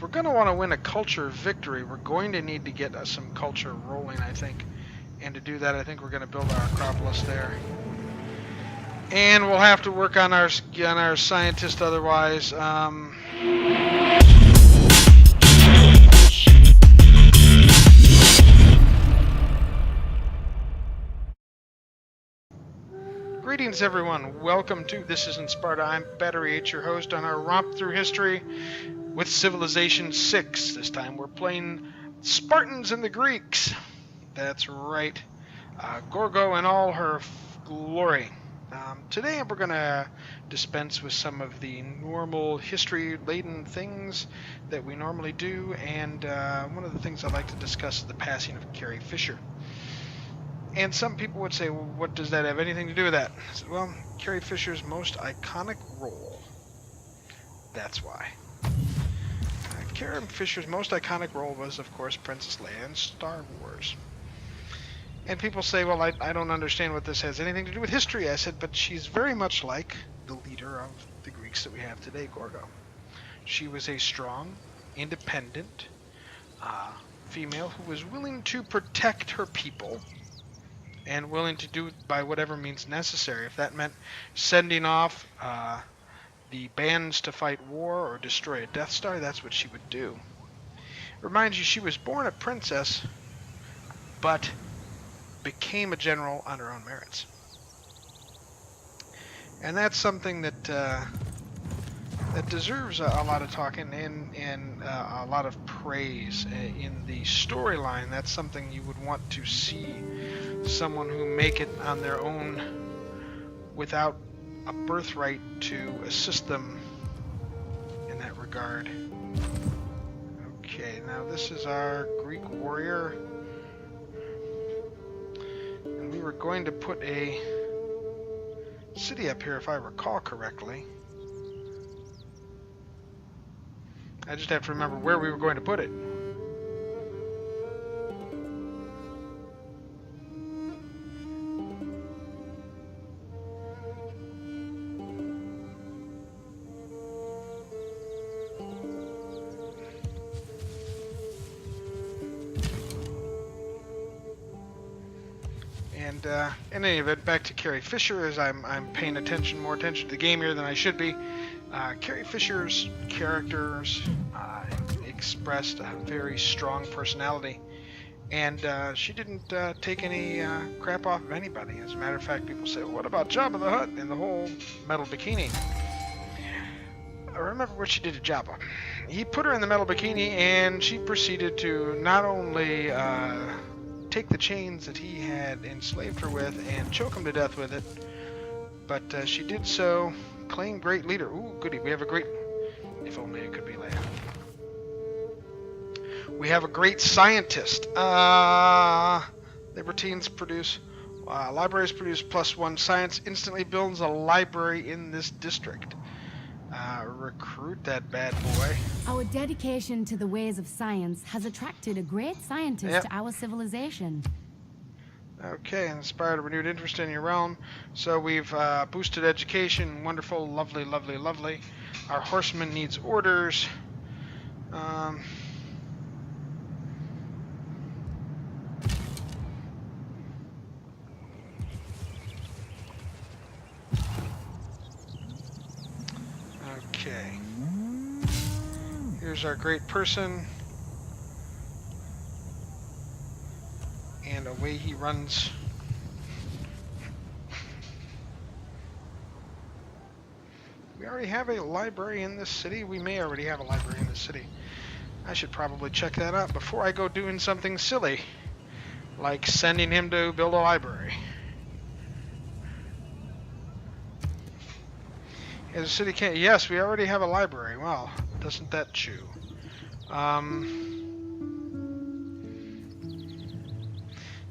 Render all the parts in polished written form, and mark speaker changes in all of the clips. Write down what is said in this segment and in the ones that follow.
Speaker 1: we're going to want to win a culture victory, we're going to need to get some culture rolling, I think. And to do that, I think we're going to build our Acropolis there. And we'll have to work on our scientist otherwise. Greetings, everyone. Welcome to This Isn't Sparta. I'm Battery H, your host on our romp through history with Civilization 6. This time we're playing Spartans and the Greeks. That's right. Gorgo in all her glory. Today we're going to dispense with some of the normal history-laden things that we normally do, and one of the things I'd like to discuss is the passing of Carrie Fisher. And some people would say, well, what does that have anything to do with that? I said, well, Carrie Fisher's most iconic role. That's why. Carrie Fisher's most iconic role was, of course, Princess Leia in Star Wars. And people say, well, I don't understand what this has anything to do with history. I said, but she's very much like the leader of the Greeks that we have today, Gorgo. She was a strong, independent female who was willing to protect her people and willing to do it by whatever means necessary. If that meant sending off the bands to fight war or destroy a Death Star, that's what she would do. Reminds you, she was born a princess, but became a general on her own merits. And that's something that that deserves a lot of talking and a lot of praise in the storyline. That's something you would want to see someone who make it on their own without a birthright to assist them in that regard. Okay, now this is our Greek warrior. And we were going to put a city up here if I recall correctly. I just have to remember where we were going to put it. And in any event, back to Carrie Fisher, as I'm paying more attention to the game here than I should be. Carrie Fisher's characters expressed a very strong personality, and she didn't take any crap off of anybody. As a matter of fact, people say, well, what about Jabba the Hutt and the whole metal bikini? I remember what she did to Jabba. He put her in the metal bikini, and she proceeded to not only take the chains that he had enslaved her with and choke him to death with it, but she did so, claim great leader. Ooh, goody, we have a great... If only it could be Leia. We have a great scientist. Libertines produce... libraries produce +1 science. Instantly builds a library in this district. Recruit that bad boy.
Speaker 2: Our dedication to the ways of science has attracted a great scientist to our civilization.
Speaker 1: Okay, inspired a renewed interest in your realm. So we've boosted education. Wonderful, lovely, lovely, lovely. Our horseman needs orders. Okay. Here's our great person. And away he runs. We already have a library in this city. We may already have a library in this city. I should probably check that out before I go doing something silly, like sending him to build a library. Is the city can't? Yes, we already have a library. Well, doesn't that chew?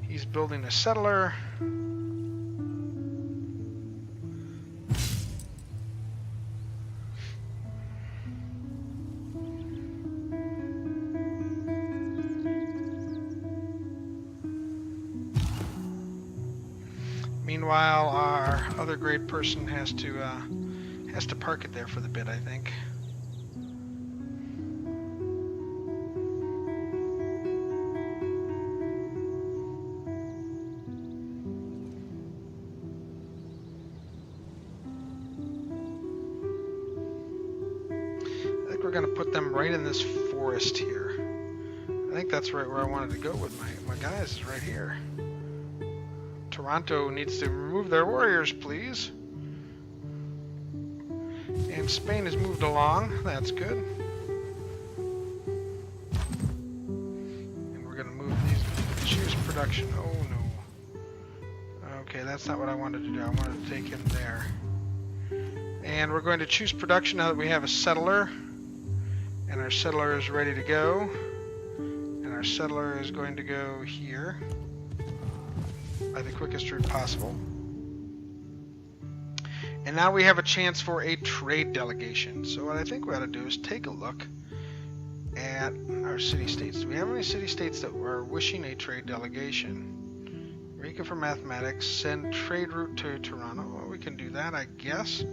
Speaker 1: He's building a settler. Meanwhile, our other great person has to park it there for the bit, I think. we're going to put them right in this forest here. I think that's right where I wanted to go with my guys, is right here. Toronto needs to remove their warriors, please. And Spain has moved along. That's good. And we're going to move these. Choose production. Oh, no. Okay, that's not what I wanted to do. I wanted to take him there. And we're going to choose production now that we have a settler. And our settler is ready to go. And our settler is going to go here by the quickest route possible. And now we have a chance for a trade delegation. So what I think we ought to do is take a look at our city-states. Do we have any city-states that are wishing a trade delegation? Rica for mathematics. Send trade route to Toronto. Well, we can do that, I guess.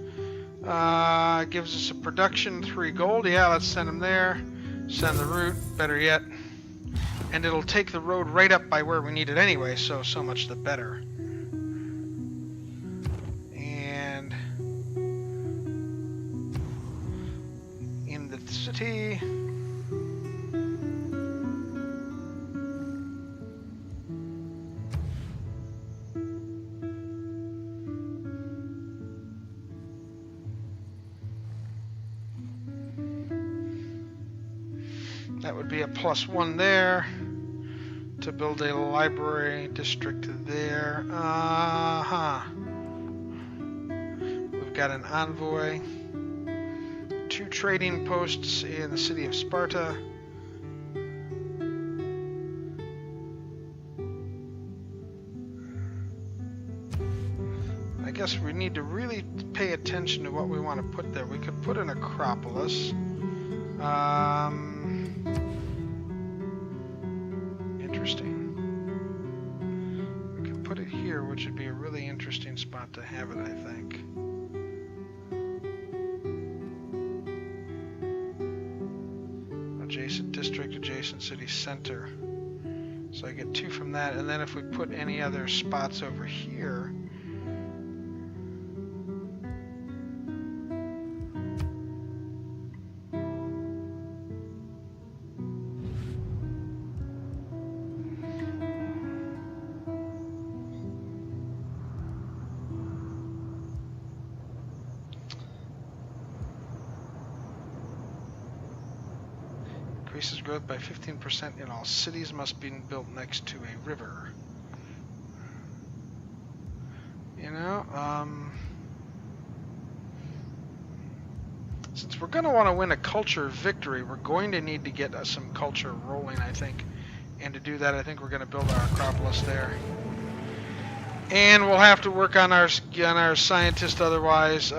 Speaker 1: Gives us a production, 3 gold. Yeah, let's send them there. Send the route, better yet. And it'll take the road right up by where we need it anyway, so much the better. And in the city, that would be a +1 there to build a library district there. We've got an envoy, 2 trading posts in the city of Sparta. I guess we need to really pay attention to what we want to put there. We could put an Acropolis. Interesting. We could put it here, which would be a really interesting spot to have it, I think. Adjacent district, adjacent city center. So I get 2 from that, and then if we put any other spots over here, increases growth by 15% in all cities, must be built next to a river. You know, since we're going to want to win a culture victory, we're going to need to get some culture rolling, I think. And to do that, I think we're going to build our Acropolis there. And we'll have to work on our scientist otherwise.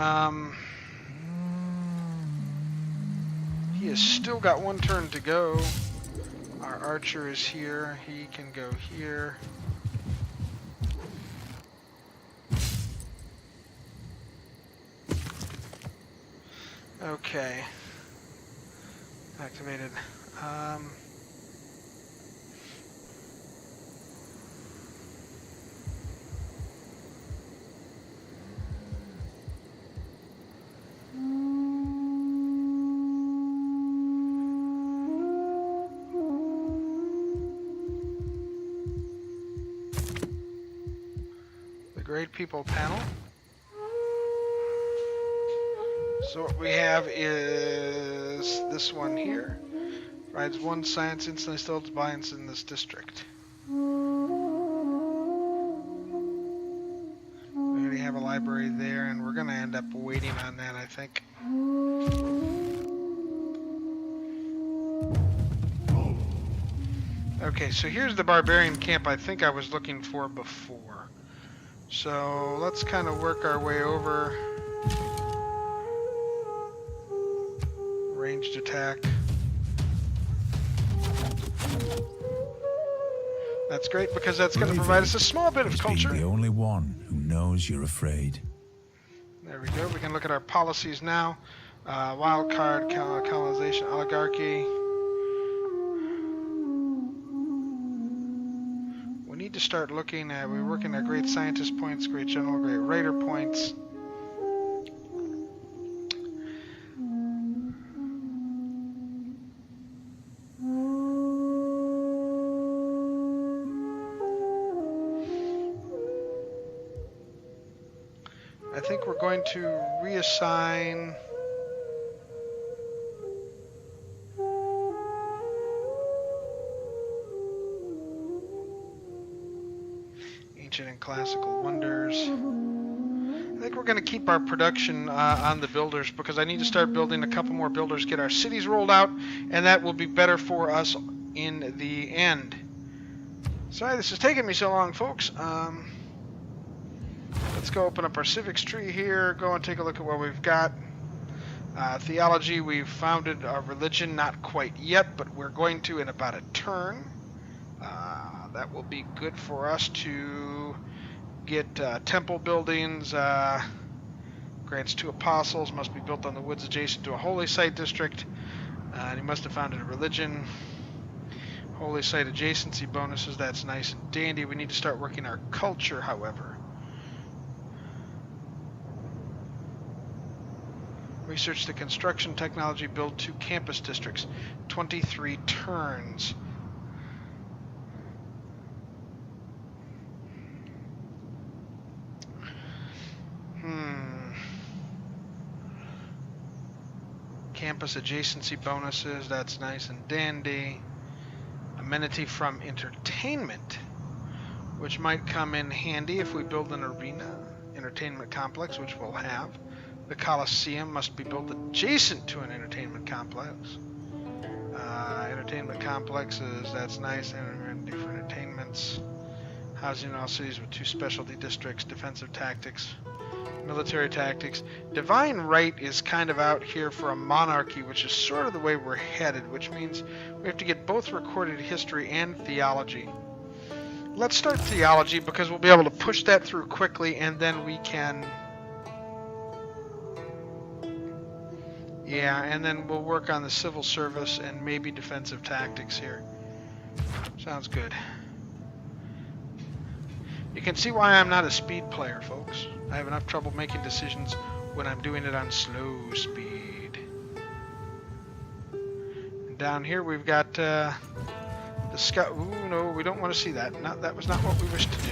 Speaker 1: He has still got 1 turn to go. Our archer is here. He can go here. Okay. Activated. Great People panel. So what we have is this one here. Provides 1 science instantly still bias in this district. We already have a library there, and we're going to end up waiting on that, I think. Okay, so here's the barbarian camp I think I was looking for before. So let's kind of work our way over. Ranged attack. That's great because that's going to provide us a small bit of culture.
Speaker 3: The only one who knows you're afraid.
Speaker 1: There we go. We can look at our policies now. Wild card, colonization, oligarchy. Need to start looking at, we're working at great scientist points, great general, great writer points. I think we're going to reassign... Ancient and classical wonders. I think we're going to keep our production on the builders because I need to start building a couple more builders, get our cities rolled out, and that will be better for us in the end. Sorry this is taking me so long, folks. Let's go open up our civics tree here, go and take a look at what we've got. Theology, we've founded a religion, not quite yet, but we're going to in about a turn. That will be good for us to get temple buildings. Grants 2 apostles, must be built on the woods adjacent to a holy site district. And he must have founded a religion. Holy site adjacency bonuses, that's nice and dandy. We need to start working our culture, however. Research the construction technology, build 2 campus districts. 23 turns. Campus adjacency bonuses, that's nice and dandy. Amenity from entertainment, which might come in handy if we build an arena, entertainment complex, which we'll have. The Colosseum must be built adjacent to an entertainment complex. Entertainment complexes, that's nice, and for entertainments. Housing in all cities with 2 specialty districts, defensive tactics, military tactics. Divine right is kind of out here for a monarchy, which is sort of the way we're headed, which means we have to get both recorded history and theology. Let's start theology because we'll be able to push that through quickly, and then we can... Yeah, and then we'll work on the civil service and maybe defensive tactics here. Sounds good. You can see why I'm not a speed player, folks. I have enough trouble making decisions when I'm doing it on slow speed. And down here we've got the scout. Ooh, no, we don't want to see that. That was not what we wished to do.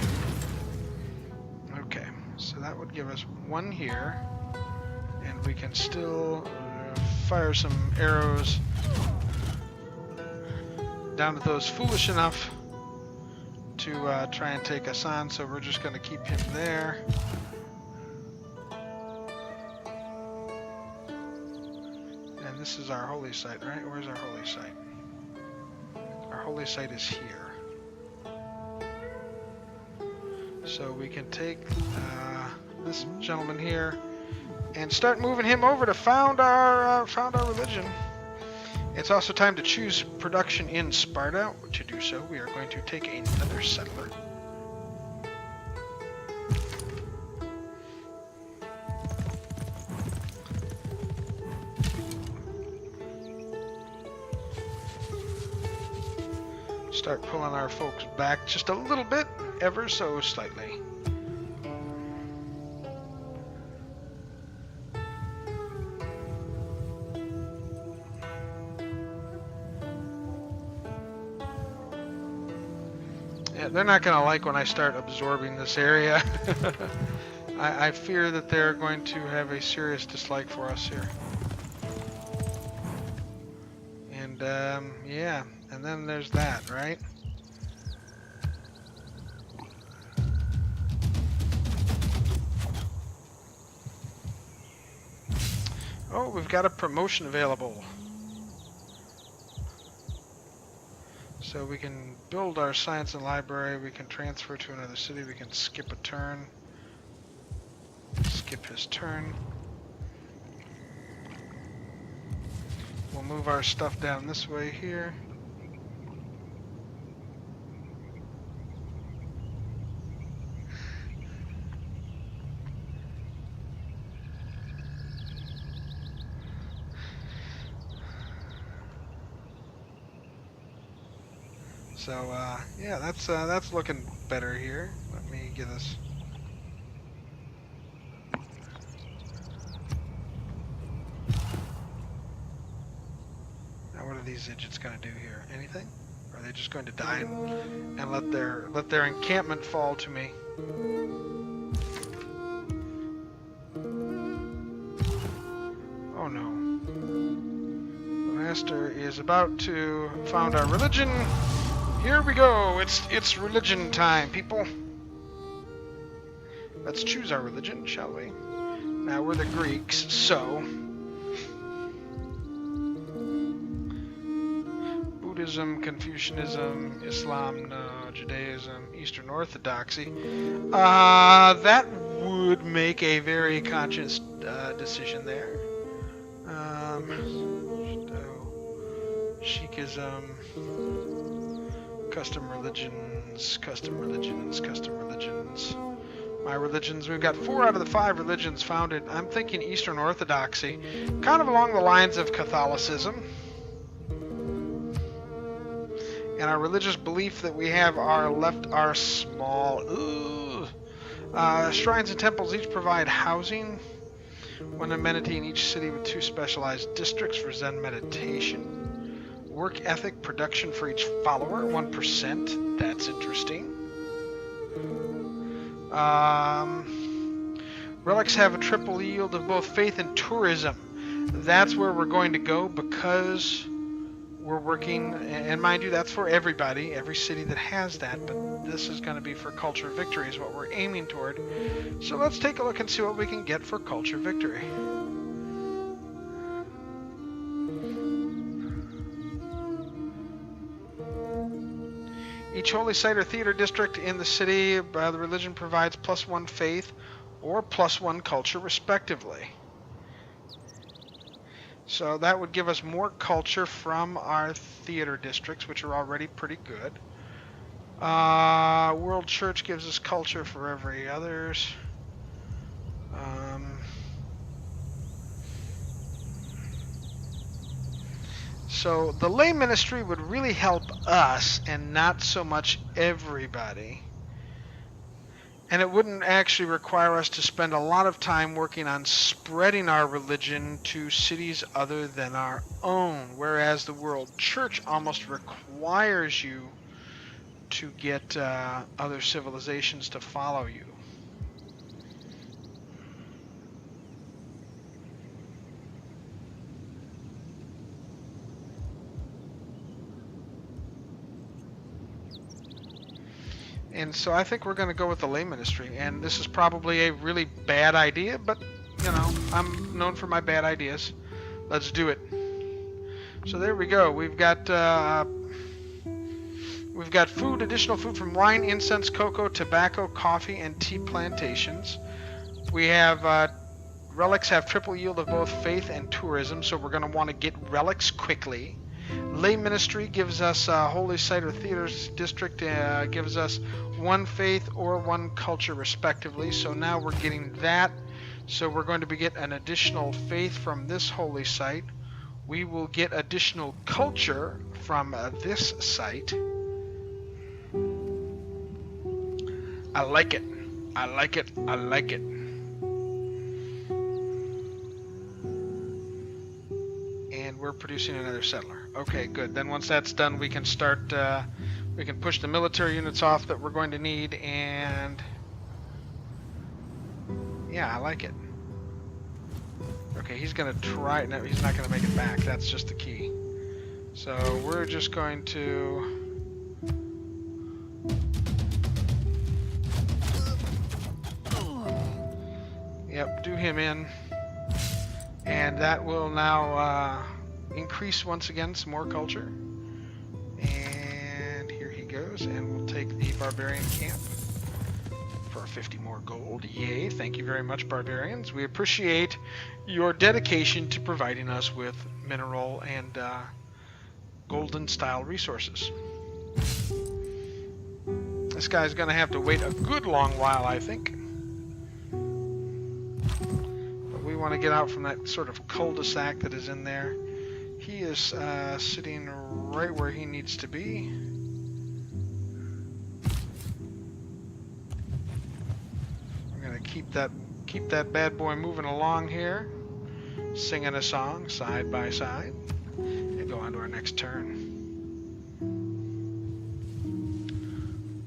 Speaker 1: Okay, so that would give us 1 here. And we can still fire some arrows down to those foolish enough to try and take us on, so we're just going to keep him there. And this is our holy site, right? Where's our holy site? Our holy site is here. So we can take this gentleman here and start moving him over to found our religion. It's also time to choose production in Sparta. To do so, we are going to take another settler. Start pulling our folks back just a little bit, ever so slightly. They're not going to like when I start absorbing this area. I fear that they're going to have a serious dislike for us here. And, yeah. And then there's that, right? Oh, we've got a promotion available. So we can build our science and library, we can transfer to another city, we can skip a turn. Skip his turn. We'll move our stuff down this way here. So, yeah, that's looking better here. Let me get us... Now what are these idiots going to do here? Anything? Or are they just going to die and let their encampment fall to me? master is about to found our religion. Here we go. It's religion time, people. Let's choose our religion, shall we? Now we're the Greeks, so Buddhism, Confucianism, Islam, no, Judaism, Eastern Orthodoxy. That would make a very conscious decision there. Sikhism, custom religions. My religions, we've got 4 out of the 5 religions founded. I'm thinking Eastern Orthodoxy, kind of along the lines of Catholicism. And our religious belief that we have are small. Shrines and temples each provide housing, one amenity in each city with 2 specialized districts for Zen meditation. Work ethic production for each follower, 1%. That's interesting. Relics have a triple yield of both faith and tourism. That's where we're going to go because we're working, and mind you, that's for everybody, every city that has that, but this is going to be for culture victory is what we're aiming toward. So let's take a look and see what we can get for culture victory. Each holy site or theater district in the city, the religion provides +1 faith or +1 culture, respectively. So that would give us more culture from our theater districts, which are already pretty good. World Church gives us culture for every others. So the lay ministry would really help us and not so much everybody. And it wouldn't actually require us to spend a lot of time working on spreading our religion to cities other than our own, whereas the World Church almost requires you to get other civilizations to follow you. And so I think we're going to go with the lay ministry. And this is probably a really bad idea, but, you know, I'm known for my bad ideas. Let's do it. So there we go. We've got food, additional food from wine, incense, cocoa, tobacco, coffee, and tea plantations. We have relics have triple yield of both faith and tourism, so we're going to want to get relics quickly. Lay ministry gives us holy site or theaters district, gives us 1 faith or 1 culture respectively. So now we're getting that. So we're going to get an additional faith from this holy site. We will get additional culture from this site. I like it. I like it. I like it. And we're producing another settler. Okay, good. Then once that's done, we can start, we can push the military units off that we're going to need, and yeah, I like it. Okay, he's going to try, no, he's not going to make it back. That's just the key. So we're just going to, yep, do him in, and that will now, increase once again some more culture. And here he goes, and we'll take the barbarian camp for 50 more gold. Yay, thank you very much, barbarians. We appreciate your dedication to providing us with mineral and golden style resources. This guy's gonna have to wait a good long while, I think. But we want to get out from that sort of cul-de-sac that is in there. He is sitting right where he needs to be. We're gonna keep that bad boy moving along here, singing a song side by side, and go on to our next turn.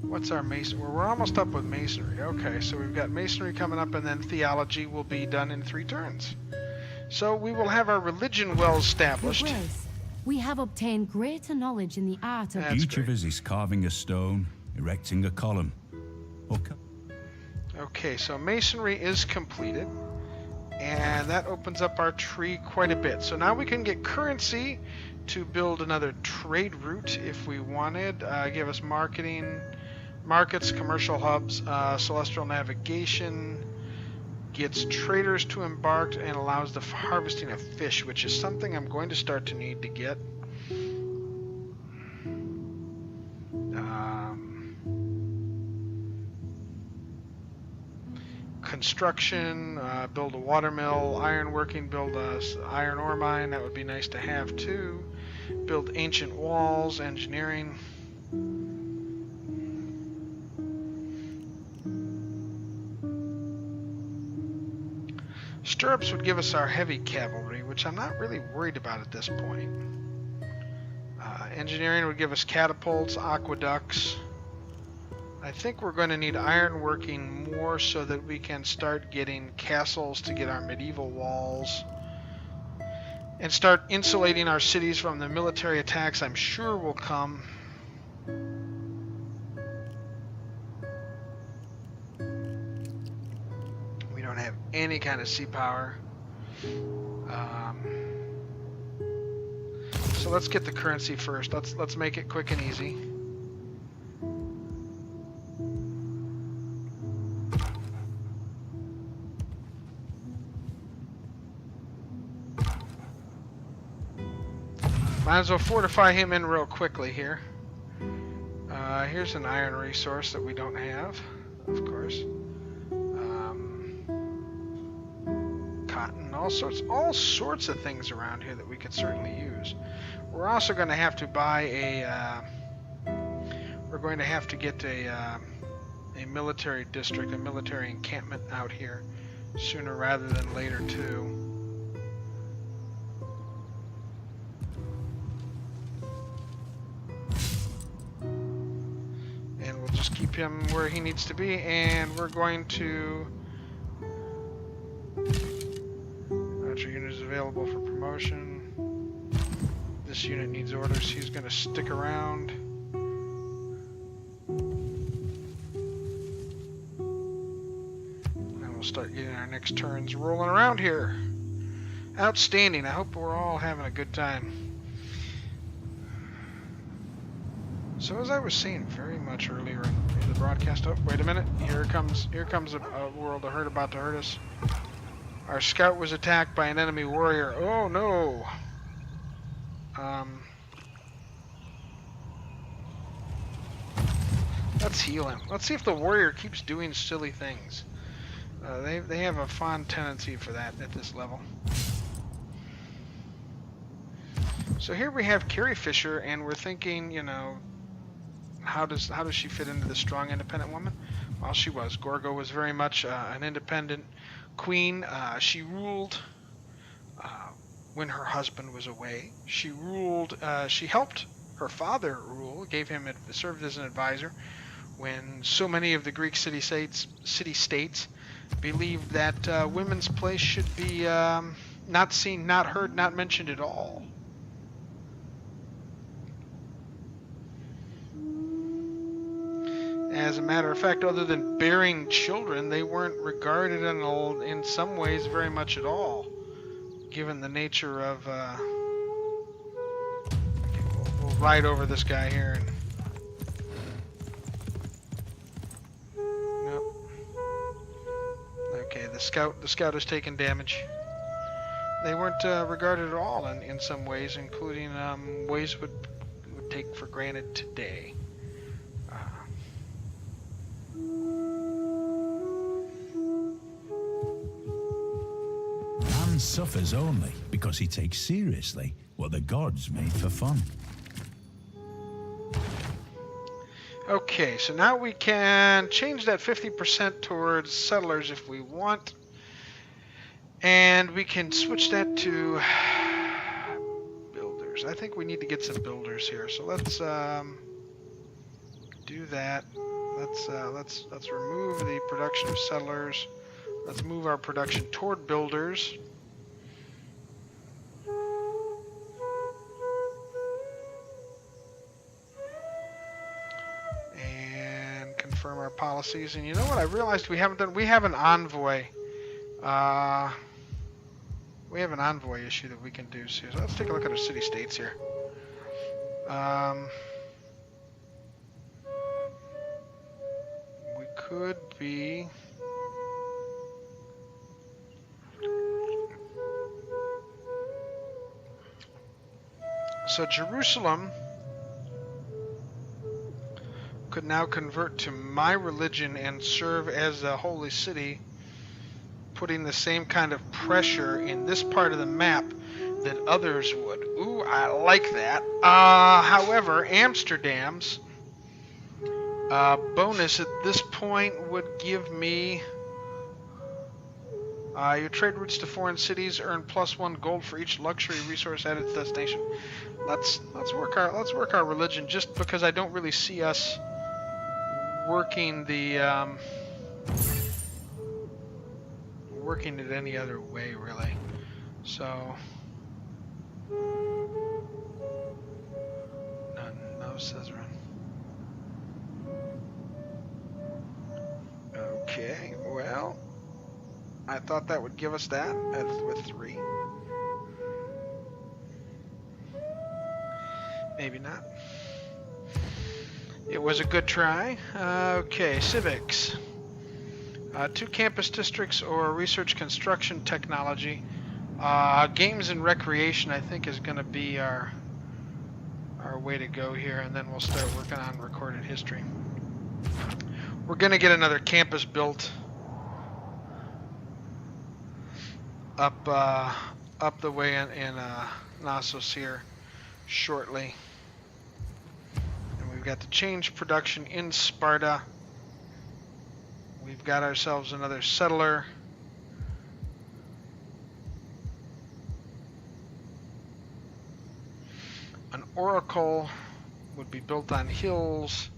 Speaker 1: What's our masonry? We're almost up with masonry. Okay, so we've got masonry coming up, and then theology will be done in 3 turns. So we will have our religion well established.
Speaker 2: Your Grace, We have obtained greater knowledge in the art of...
Speaker 3: Each of us is carving a stone, erecting a column.
Speaker 1: Okay, so masonry is completed. And that opens up our tree quite a bit. So now we can get currency to build another trade route if we wanted. Give us marketing, markets, commercial hubs, celestial navigation, gets traders to embark, and allows the harvesting of fish, which is something I'm going to start to need to get. Construction, build a watermill, ironworking, build a iron ore mine. That would be nice to have too. Build ancient walls, engineering. Stirrups would give us our heavy cavalry, which I'm not really worried about at this point. Engineering would give us catapults, aqueducts. I think we're going to need ironworking more so that we can start getting castles to get our medieval walls and start insulating our cities from the military attacks I'm sure will come. We don't have any kind of sea power. So let's get the currency first. Let's make it quick and easy. Might as well fortify him in real quickly here. Here's an iron resource that we don't have, of course. Cotton, all sorts of things around here that we could certainly use. We're also going to have to buy a. We're going to have to get a military district, a military encampment out here sooner rather than later too. Just keep him where he needs to be, and we're going to archer unit is available for promotion. This unit needs orders. He's going to stick around. And we'll start getting our next turns rolling around here. Outstanding. I hope we're all having a good time. So as I was saying very much earlier in the broadcast, oh wait a minute, here comes a world, a herd about to hurt us. Our scout was attacked by an enemy warrior. Oh no. Let's heal him. Let's see if the warrior keeps doing silly things. They have a fond tendency for that at this level. So here we have Carrie Fisher, and we're thinking, you know, how does she fit into the strong, independent woman? Well, she was. Gorgo was very much an independent queen. She ruled when her husband was away. She ruled. She helped her father rule. Served as an advisor when so many of the Greek city-states believed that women's place should be not seen, not heard, not mentioned at all. As a matter of fact, other than bearing children, they weren't regarded in some ways very much at all, given the nature of... Okay, we'll ride over this guy here. Nope. Okay, the scout has taken damage. They weren't regarded at all in some ways, including ways we would take for granted today.
Speaker 3: Man suffers only because he takes seriously what the gods made for fun.
Speaker 1: Okay, so now we can change that 50% towards settlers if we want. And we can switch that to builders. I think we need to get some builders here. So let's do that. Let's remove the production of settlers. Let's move our production toward builders. confirm our policies. And you know what? I realized we haven't done. We have an envoy. We have an envoy issue that we can do. So let's take a look at our city-states here. We could be. So Jerusalem could now convert to my religion and serve as a holy city, putting the same kind of pressure in this part of the map that others would. Ooh, I like that. However, Amsterdam's bonus at this point would give me your trade routes to foreign cities earn +1 gold for each luxury resource at its destination. Let's work our religion, just because I don't really see us working working it any other way, really. So no Caesar. Okay, well, I thought that would give us that with 3. Maybe not. It was a good try. Okay, civics. 2 campus districts or research construction technology. Games and recreation, I think, is going to be our way to go here, and then we'll start working on recorded history. We're going to get another campus built up the way in Knossos here shortly. And we've got to change production in Sparta. We've got ourselves another settler. An oracle would be built on hills.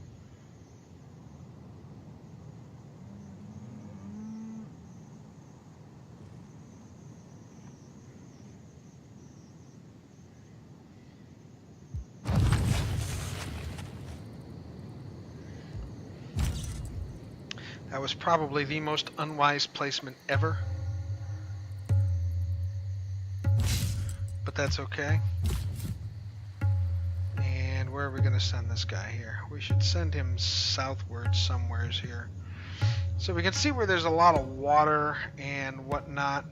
Speaker 1: That was probably the most unwise placement ever. But that's okay. And where are we going to send this guy here? We should send him southward somewheres here. So we can see where there's a lot of water and whatnot.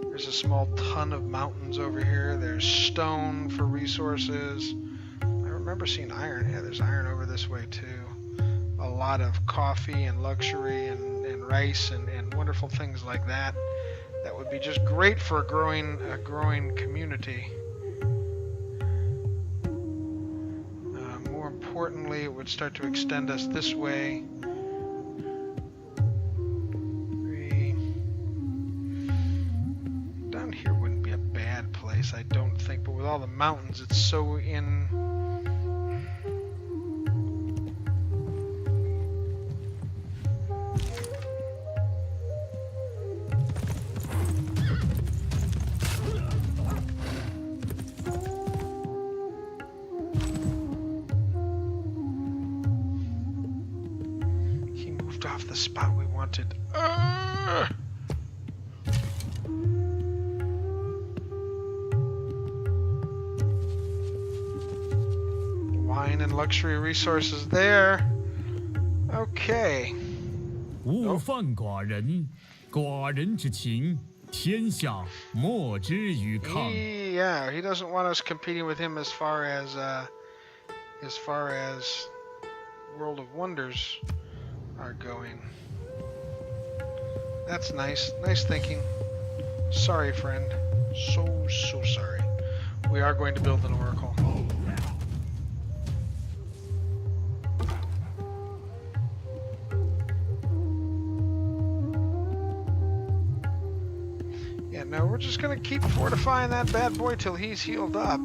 Speaker 1: There's a small ton of mountains over here. There's stone for resources. I remember seeing iron. Yeah, there's iron over this way too. A lot of coffee and luxury and rice and wonderful things like that. That would be just great for a growing community. More importantly, it would start to extend us this way. Down here wouldn't be a bad place, I don't think, but with all the mountains, it's so in. Off the spot we wanted. Wine and luxury resources there. Okay.
Speaker 4: 勿犯寡人，寡人之情，天下莫之与抗。
Speaker 1: Yeah, he doesn't want us competing with him as far as World of Wonders are going. That's nice. Nice thinking. Sorry, friend. So sorry. We are going to build an oracle. Yeah, no, we're just gonna keep fortifying that bad boy till he's healed up.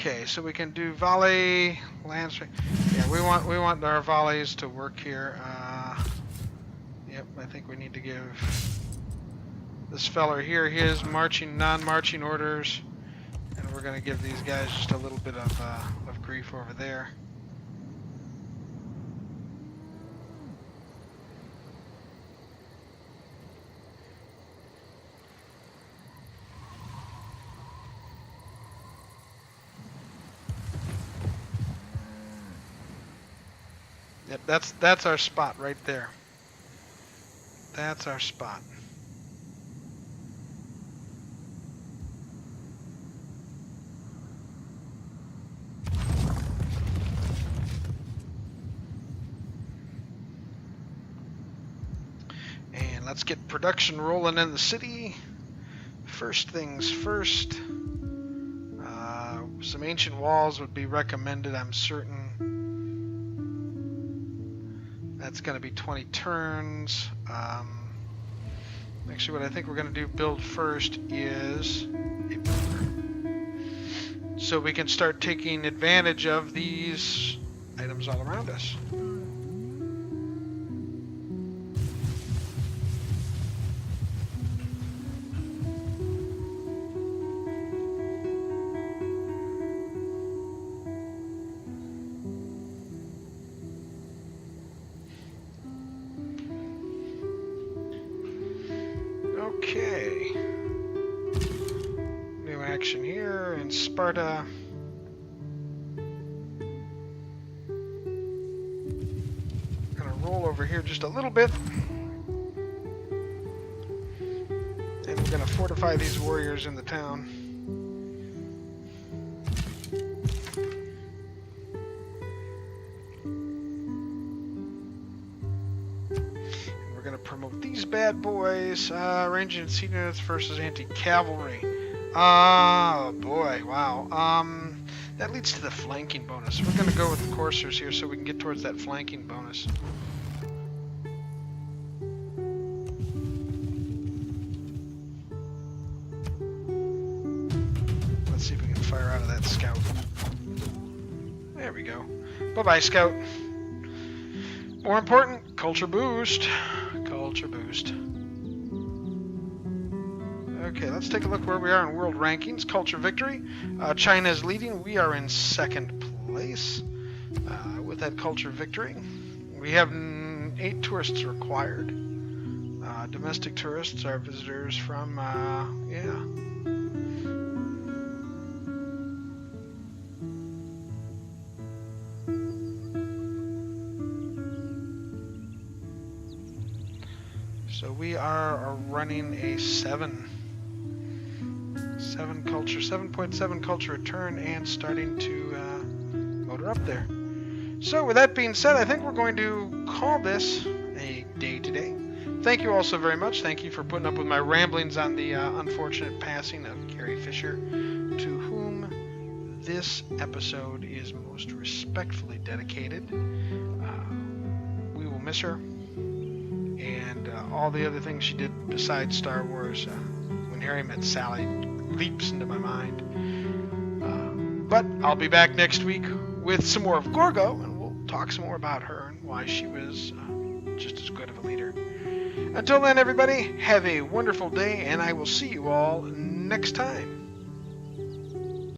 Speaker 1: Okay, so we can do volley, lance. Yeah, we want our volleys to work here. Yep, I think we need to give this feller here his marching, non-marching orders, and we're gonna give these guys just a little bit of grief over there. Yep, that's our spot right there. That's our spot. And let's get production rolling in the city. First things first. Some ancient walls would be recommended, I'm certain. That's going to be 20 turns. Actually, what I think we're going to do build first is a builder. So we can start taking advantage of these items all around us. Okay. New action here in Sparta. Gonna roll over here just a little bit. And we're gonna fortify these warriors in the town. Promote these bad boys. Ranging and siege units versus anti-cavalry. Oh boy, wow. That leads to the flanking bonus. We're gonna go with the coursers here so we can get towards that flanking bonus. Let's see if we can fire out of that scout. There we go. Bye-bye, scout. More important, culture boost. Culture boost. Okay, let's take a look where we are in world rankings. Culture victory. China is leading. We are in second place with that culture victory. We have 8 tourists required. Domestic tourists are visitors from, yeah. So we are running a 7.7 culture return and starting to motor up there. So with that being said, I think we're going to call this a day today. Thank you all so very much. Thank you for putting up with my ramblings on the unfortunate passing of Carrie Fisher, to whom this episode is most respectfully dedicated. We will miss her. And all the other things she did besides Star Wars. When Harry Met Sally leaps into my mind. But I'll be back next week with some more of Gorgo, and we'll talk some more about her and why she was just as good of a leader. Until then, everybody, have a wonderful day, and I will see you all next time.